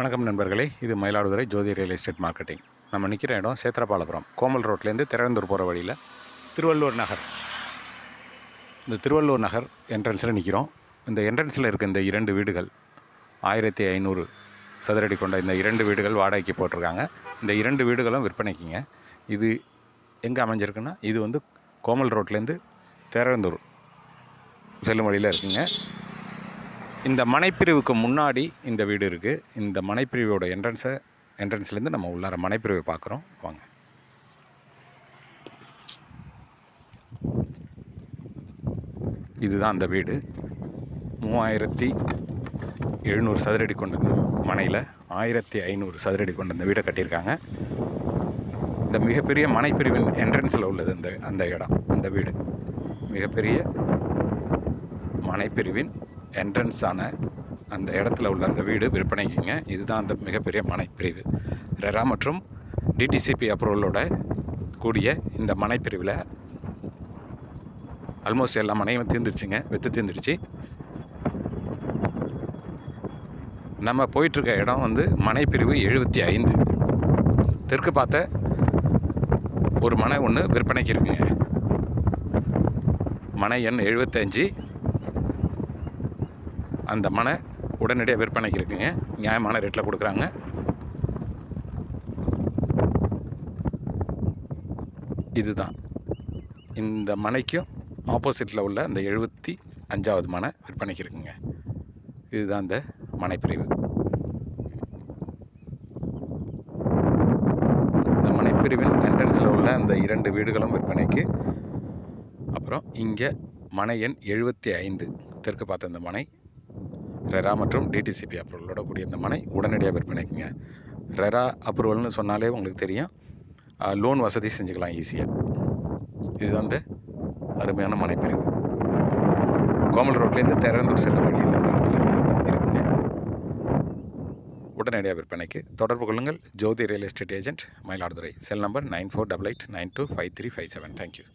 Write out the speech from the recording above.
வணக்கம் நண்பர்களே, இது மயிலாடுதுறை ஜோதி ரியல் எஸ்டேட் மார்க்கெட்டிங். நம்ம நிற்கிற இடம் சேத்திரபாலபுரம் கோமல் ரோட்லேருந்து திரவந்தூர் போகிற வழியில் திருவள்ளூர் நகர். இந்த திருவள்ளூர் நகர் என்ட்ரன்ஸில் நிற்கிறோம். இந்த என்ட்ரன்ஸில் இருக்க இந்த 2 வீடுகள் 1500 சதுரடி கொண்ட இந்த 2 வீடுகள் வாடகைக்கு போட்டிருக்காங்க. இந்த 2 வீடுகளும் விற்பனைக்குங்க. இது எங்கே அமைஞ்சிருக்குன்னா, இது கோமல் ரோட்லேருந்து திரவந்தூர் செல்லும் வழியில் இருக்குங்க. இந்த மனைப்பிரிவுக்கு முன்னாடி இந்த வீடு இருக்குது. இந்த மனைப்பிரிவோட என்ட்ரன்ஸ்லேருந்து நம்ம உள்ளார மனைப்பிரிவை பார்க்குறோம். வாங்க. இதுதான் அந்த வீடு. 3700 சதுரடி கொண்ட மனையில் 1500 சதுரடி கொண்ட இந்த வீடை கட்டியிருக்காங்க. இந்த மிகப்பெரிய மனைப்பிரிவின் என்ட்ரன்ஸில் உள்ளது அந்த இடம். இந்த வீடு மிகப்பெரிய மனைப்பிரிவின் என்ட்ரன்ஸான அந்த இடத்துல உள்ள அந்த வீடு விற்பனைக்குங்க. இதுதான் அந்த மிகப்பெரிய மனைப்பிரிவு. ரெரா மற்றும் டிடிசிபி அப்ரூவலோட கூடிய இந்த மனைப்பிரிவில் ஆல்மோஸ்ட் எல்லா மனையும் தீர்ந்துருச்சுங்க, தீர்ந்துடுச்சு. நம்ம போயிட்டுருக்க இடம் மனைப்பிரிவு 75. தெற்கு பார்த்த ஒரு மனை ஒன்று விற்பனைக்கு இருக்குங்க. மனை எண் 75. அந்த மனை உடனடியாக விற்பனைக்கு இருக்குங்க. நியாயமான ரேட்டில் கொடுக்குறாங்க. இதுதான் இந்த மனைக்கும் ஆப்போசிட்டில் உள்ள அந்த 75வது மனை விற்பனைக்கு இருக்குங்க. இதுதான் இந்த மனைப்பிரிவு. இந்த மனைப்பிரிவின் என்ட்ரன்ஸில் உள்ள அந்த 2 வீடுகளும் விற்பனைக்கு. அப்புறம் இங்கே மனை எண் 75 தெற்கு பார்த்த இந்த மனை ரெரா மற்றும் டிடிசிபி அப்ரூவலோட கூடிய இந்த மனை உடனடியாக விற்பனைக்குங்க. ரெரா அப்ரூவல்னு சொன்னாலே உங்களுக்கு தெரியும், லோன் வசதி செஞ்சுக்கலாம் ஈஸியாக. இதுதான் அந்த அருமையான மனைப்பிரிவு. கோமல் ரோட்லேருந்து திரவந்தூர் செல்லும் வழியில் இந்த இடத்துல இருக்குங்க. உடனடியாக விற்பனைக்கு தொடர்பு கொள்ளுங்கள். Jothi real estate agent, Mayiladuthurai. Cell number 9488925357. Thank you.